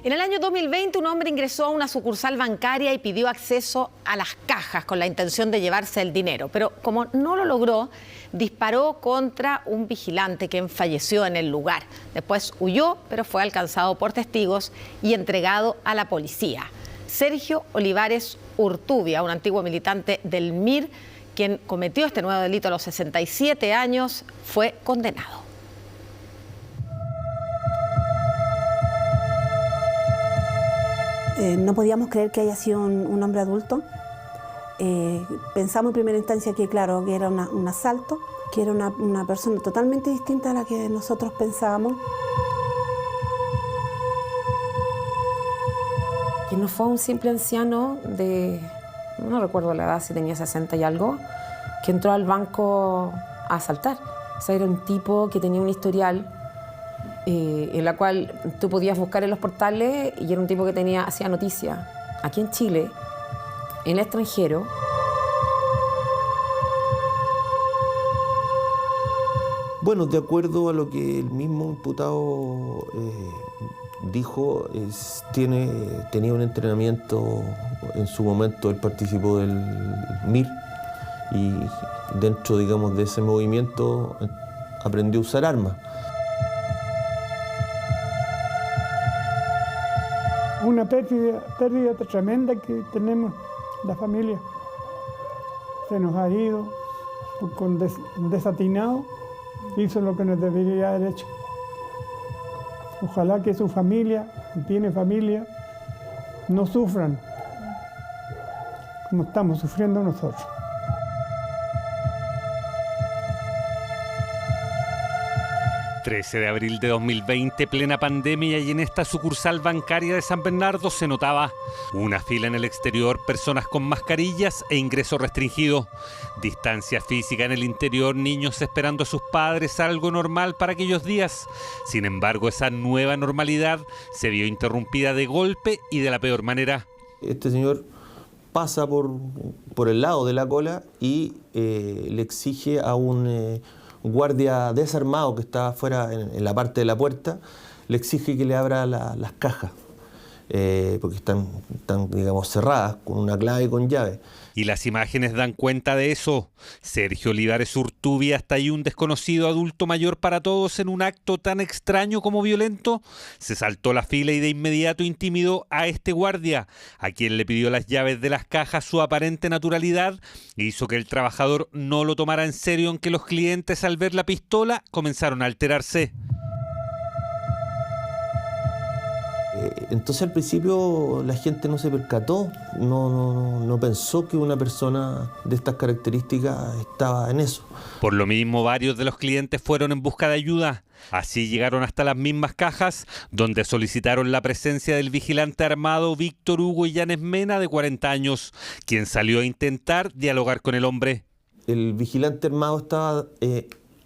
En el año 2020, un hombre ingresó a una sucursal bancaria y pidió acceso a las cajas con la intención de llevarse el dinero. Pero como no lo logró, disparó contra un vigilante quien falleció en el lugar. Después huyó, pero fue alcanzado por testigos y entregado a la policía. Sergio Olivares Urtubia, un antiguo militante del MIR, quien cometió este nuevo delito a los 67 años, fue condenado. No podíamos creer que haya sido un hombre adulto. Pensamos en primera instancia que, claro, que era un asalto, que era una persona totalmente distinta a la que nosotros pensábamos. Que no fue un simple anciano de, no recuerdo la edad, si tenía 60 y algo, que entró al banco a asaltar. O sea, era un tipo que tenía un historial en la cual tú podías buscar en los portales, y era un tipo que hacía noticias aquí en Chile, en el extranjero. Bueno, de acuerdo a lo que el mismo imputado dijo, tenía un entrenamiento, en su momento él participó del MIR y dentro, digamos, de ese movimiento aprendió a usar armas. Una pérdida tremenda que tenemos la familia. Se nos ha ido con desatinado, hizo lo que nos debería haber hecho. Ojalá que su familia, si tiene familia, no sufran como estamos sufriendo nosotros. 13 de abril de 2020, plena pandemia, y en esta sucursal bancaria de San Bernardo se notaba una fila en el exterior, personas con mascarillas e ingreso restringido, distancia física en el interior, niños esperando a sus padres, algo normal para aquellos días. Sin embargo, esa nueva normalidad se vio interrumpida de golpe y de la peor manera. Este señor pasa por el lado de la cola y le exige a un guardia desarmado que está afuera en la parte de la puerta, le exige que le abra las cajas, porque están, digamos, cerradas con una clave y con llave. Y las imágenes dan cuenta de eso. Sergio Olivares Urtubia, hasta ahí un desconocido adulto mayor para todos, en un acto tan extraño como violento, se saltó la fila y de inmediato intimidó a este guardia, a quien le pidió las llaves de las cajas. Su aparente naturalidad hizo que el trabajador no lo tomara en serio, aunque los clientes, al ver la pistola, comenzaron a alterarse. Entonces al principio la gente no se percató, no pensó que una persona de estas características estaba en eso. Por lo mismo, varios de los clientes fueron en busca de ayuda. Así llegaron hasta las mismas cajas, donde solicitaron la presencia del vigilante armado Víctor Hugo Illanes Mena, de 40 años, quien salió a intentar dialogar con el hombre. El vigilante armado estaba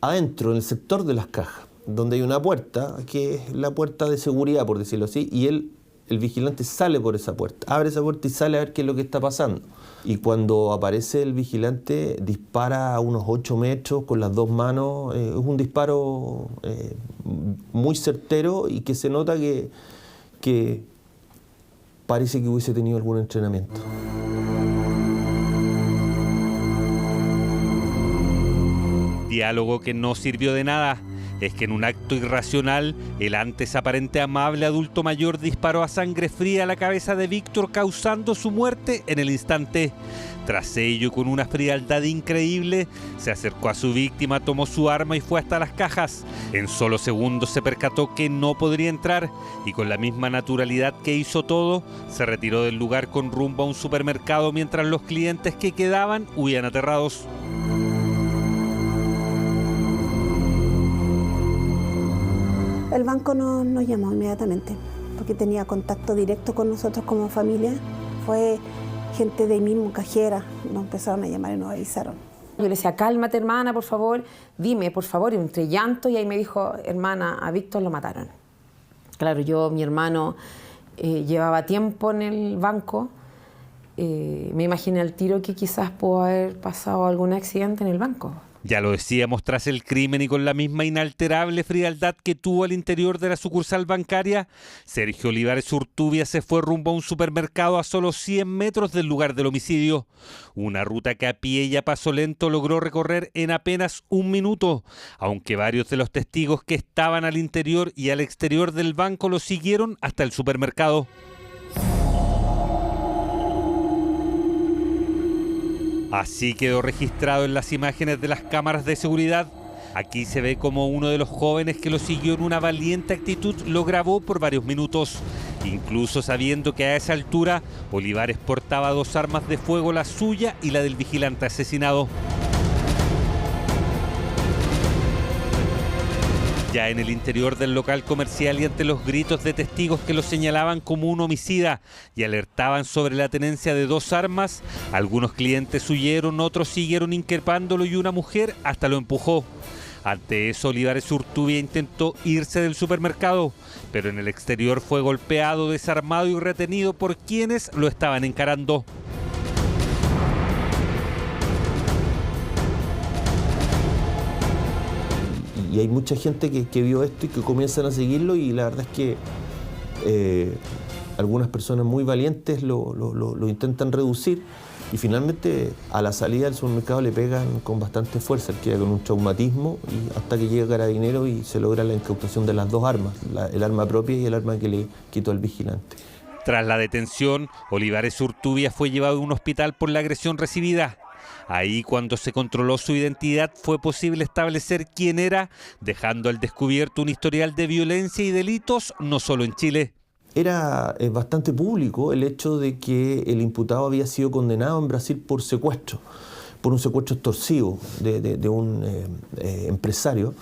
adentro, en el sector de las cajas, donde hay una puerta, que es la puerta de seguridad, por decirlo así, y el vigilante sale por esa puerta, abre esa puerta y sale a ver qué es lo que está pasando. Y cuando aparece el vigilante, dispara a unos 8 metros con las dos manos. Es un disparo muy certero y que se nota que parece que hubiese tenido algún entrenamiento. Diálogo que no sirvió de nada. Es que en un acto irracional, el antes aparente amable adulto mayor disparó a sangre fría a la cabeza de Víctor, causando su muerte en el instante. Tras ello, con una frialdad increíble, se acercó a su víctima, tomó su arma y fue hasta las cajas. En solo segundos se percató que no podría entrar y, con la misma naturalidad que hizo todo, se retiró del lugar con rumbo a un supermercado, mientras los clientes que quedaban huían aterrados. El banco nos llamó inmediatamente porque tenía contacto directo con nosotros como familia. Fue gente de ahí mismo, cajera, nos empezaron a llamar y nos avisaron. Yo le decía, cálmate, hermana, por favor, dime, por favor, y entre llanto, y ahí me dijo, hermana, a Víctor lo mataron. Claro, mi hermano llevaba tiempo en el banco, me imaginé al tiro que quizás pudo haber pasado algún accidente en el banco. Ya lo decíamos, tras el crimen y con la misma inalterable frialdad que tuvo al interior de la sucursal bancaria, Sergio Olivares Urtubia se fue rumbo a un supermercado a solo 100 metros del lugar del homicidio. Una ruta que a pie y a paso lento logró recorrer en apenas un minuto, aunque varios de los testigos que estaban al interior y al exterior del banco lo siguieron hasta el supermercado. Así quedó registrado en las imágenes de las cámaras de seguridad. Aquí se ve como uno de los jóvenes que lo siguió en una valiente actitud lo grabó por varios minutos, incluso sabiendo que a esa altura Olivares portaba 2 armas de fuego, la suya y la del vigilante asesinado. Ya en el interior del local comercial y ante los gritos de testigos que lo señalaban como un homicida y alertaban sobre la tenencia de 2 armas, algunos clientes huyeron, otros siguieron increpándolo y una mujer hasta lo empujó. Ante eso, Olivares Urtubia intentó irse del supermercado, pero en el exterior fue golpeado, desarmado y retenido por quienes lo estaban encarando. Y hay mucha gente que vio esto y que comienzan a seguirlo, y la verdad es que algunas personas muy valientes lo intentan reducir, y finalmente a la salida del supermercado le pegan con bastante fuerza, él queda con un traumatismo y hasta que llega Carabineros y se logra la incautación de las 2 armas, el arma propia y el arma que le quitó el vigilante. Tras la detención, Olivares Urtubia fue llevado a un hospital por la agresión recibida. Ahí, cuando se controló su identidad, fue posible establecer quién era, dejando al descubierto un historial de violencia y delitos, no solo en Chile. Era bastante público el hecho de que el imputado había sido condenado en Brasil por secuestro, por un secuestro extorsivo de un empresario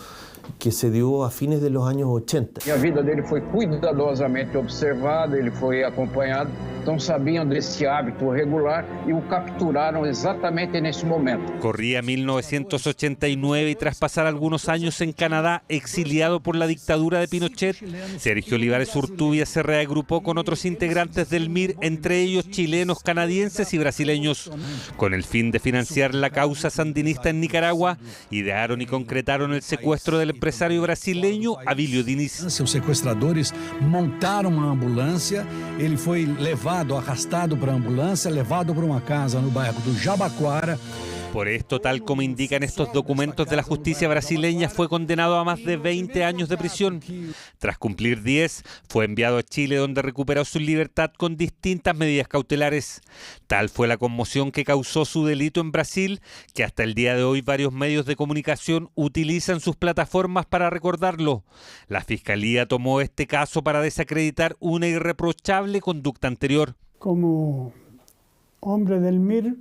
que se dio a fines de los años 80. A vida dele foi cuidadosamente observada, ele foi acompanhado, então sabiam desse hábito regular e o capturaram exatamente nesse momento. Corría 1989 y tras pasar algunos años en Canadá, exiliado por la dictadura de Pinochet, Sergio Olivares Urtubia se reagrupó con otros integrantes del MIR, entre ellos chilenos, canadienses y brasileños. Con el fin de financiar la causa sandinista en Nicaragua, idearon y concretaron el secuestro del empresario brasileño Abilio Diniz. Os sequestradores montaram uma ambulância, ele foi levado, arrastado para a ambulância, levado para uma casa no bairro do Jabaquara. Por esto, tal como indican estos documentos de la justicia brasileña, fue condenado a más de 20 años de prisión. Tras cumplir 10, fue enviado a Chile, donde recuperó su libertad con distintas medidas cautelares. Tal fue la conmoción que causó su delito en Brasil, que hasta el día de hoy varios medios de comunicación utilizan sus plataformas para recordarlo. La Fiscalía tomó este caso para desacreditar una irreprochable conducta anterior. Como hombre del MIR,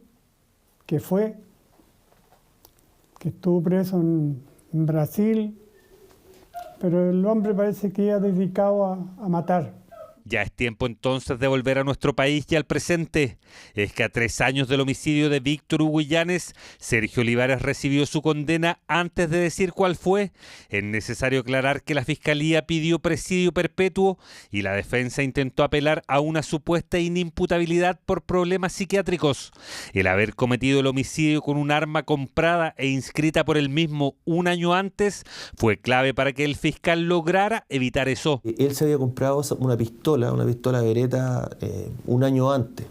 que estuvo preso en Brasil, pero el hombre parece que ya dedicado a matar. Ya es tiempo entonces de volver a nuestro país y al presente. Es que a 3 años del homicidio de Víctor Hugo Illanes, Sergio Olivares recibió su condena. Antes de decir cuál fue, es necesario aclarar que la Fiscalía pidió presidio perpetuo y la defensa intentó apelar a una supuesta inimputabilidad por problemas psiquiátricos. El haber cometido el homicidio con un arma comprada e inscrita por él mismo un año antes fue clave para que el fiscal lograra evitar eso. Él se había comprado una pistola Beretta un año antes.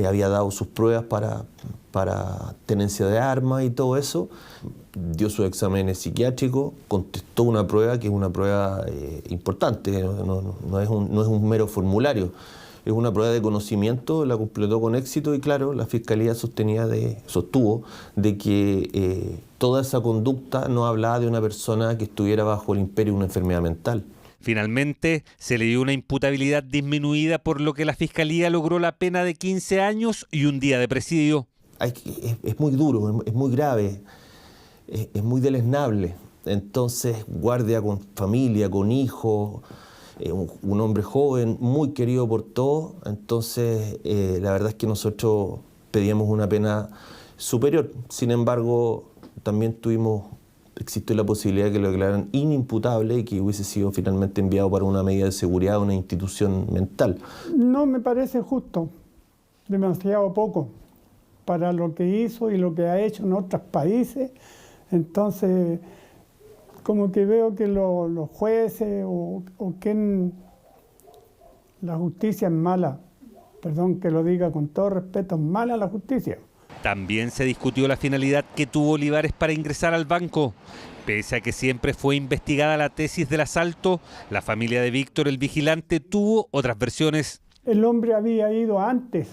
Había dado sus pruebas para tenencia de armas y todo eso. Dio sus exámenes psiquiátricos, contestó una prueba que es una prueba importante, no es un mero formulario. Es una prueba de conocimiento, la completó con éxito y claro, la Fiscalía sostuvo de que toda esa conducta no hablaba de una persona que estuviera bajo el imperio de una enfermedad mental. Finalmente, se le dio una imputabilidad disminuida, por lo que la Fiscalía logró la pena de 15 años y un día de presidio. Es muy duro, es muy grave, es muy deleznable. Entonces, guardia con familia, con hijos, un hombre joven, muy querido por todos. Entonces, la verdad es que nosotros pedíamos una pena superior. Sin embargo, también existió la posibilidad de que lo declararan inimputable y que hubiese sido finalmente enviado para una medida de seguridad a una institución mental. No me parece justo, demasiado poco, para lo que hizo y lo que ha hecho en otros países. Entonces, como que veo que los jueces o la justicia es mala. Perdón que lo diga con todo respeto, es mala la justicia. También se discutió la finalidad que tuvo Olivares para ingresar al banco. Pese a que siempre fue investigada la tesis del asalto, la familia de Víctor, el vigilante, tuvo otras versiones. El hombre había ido antes,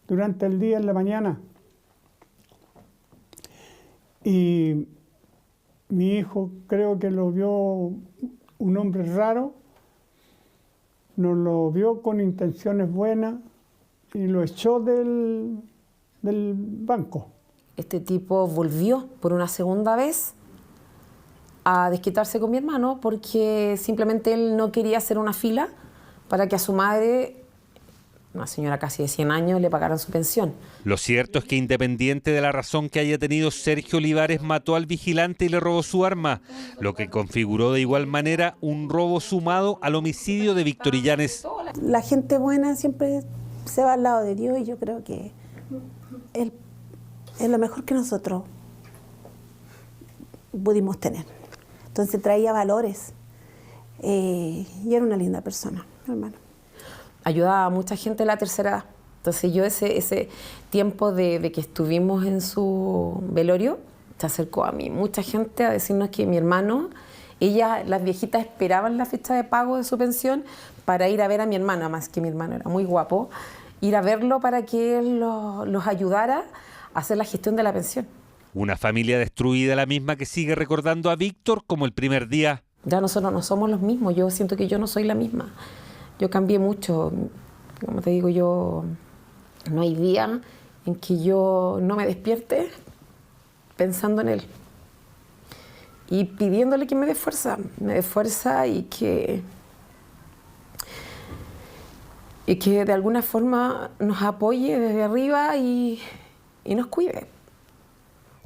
durante el día en la mañana. Y mi hijo creo que lo vio un hombre raro, no lo vio con intenciones buenas y lo echó del banco. Este tipo volvió por una segunda vez a desquitarse con mi hermano porque simplemente él no quería hacer una fila para que a su madre, una señora casi de 100 años, le pagaran su pensión. Lo cierto es que independiente de la razón que haya tenido, Sergio Olivares mató al vigilante y le robó su arma, lo que configuró de igual manera un robo sumado al homicidio de Víctor Illanes. La gente buena siempre se va al lado de Dios y yo creo que Él es lo mejor que nosotros pudimos tener. Entonces traía valores y era una linda persona, hermano. Ayudaba a mucha gente de la tercera edad. Entonces yo ese tiempo de que estuvimos en su velorio, se acercó a mí mucha gente a decirnos que mi hermano, las viejitas esperaban la fecha de pago de su pensión para ir a ver a mi hermano, además que mi hermano era muy guapo, ir a verlo para que él los ayudara a hacer la gestión de la pensión. Una familia destruida, la misma que sigue recordando a Víctor como el primer día. Ya nosotros no somos los mismos, yo siento que yo no soy la misma. Yo cambié mucho, como te digo, yo no hay día en que yo no me despierte pensando en él y pidiéndole que me dé fuerza y que de alguna forma nos apoye desde arriba y nos cuide.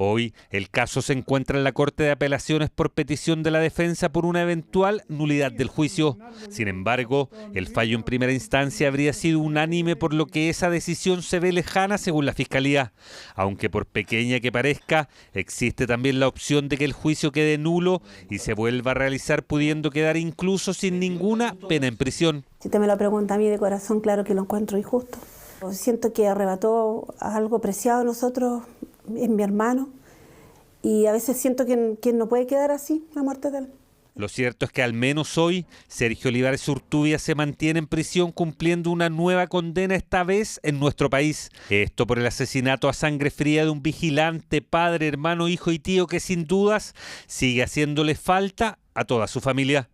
Hoy el caso se encuentra en la Corte de Apelaciones por petición de la defensa por una eventual nulidad del juicio. Sin embargo, el fallo en primera instancia habría sido unánime, por lo que esa decisión se ve lejana según la Fiscalía. Aunque por pequeña que parezca, existe también la opción de que el juicio quede nulo y se vuelva a realizar, pudiendo quedar incluso sin ninguna pena en prisión. Si te me lo pregunta a mí de corazón, claro que lo encuentro injusto. Siento que arrebató algo preciado de nosotros, en mi hermano, y a veces siento que no puede quedar así la muerte de él. Lo cierto es que al menos hoy Sergio Olivares Urtubia se mantiene en prisión cumpliendo una nueva condena, esta vez en nuestro país. Esto por el asesinato a sangre fría de un vigilante, padre, hermano, hijo y tío que sin dudas sigue haciéndole falta a toda su familia.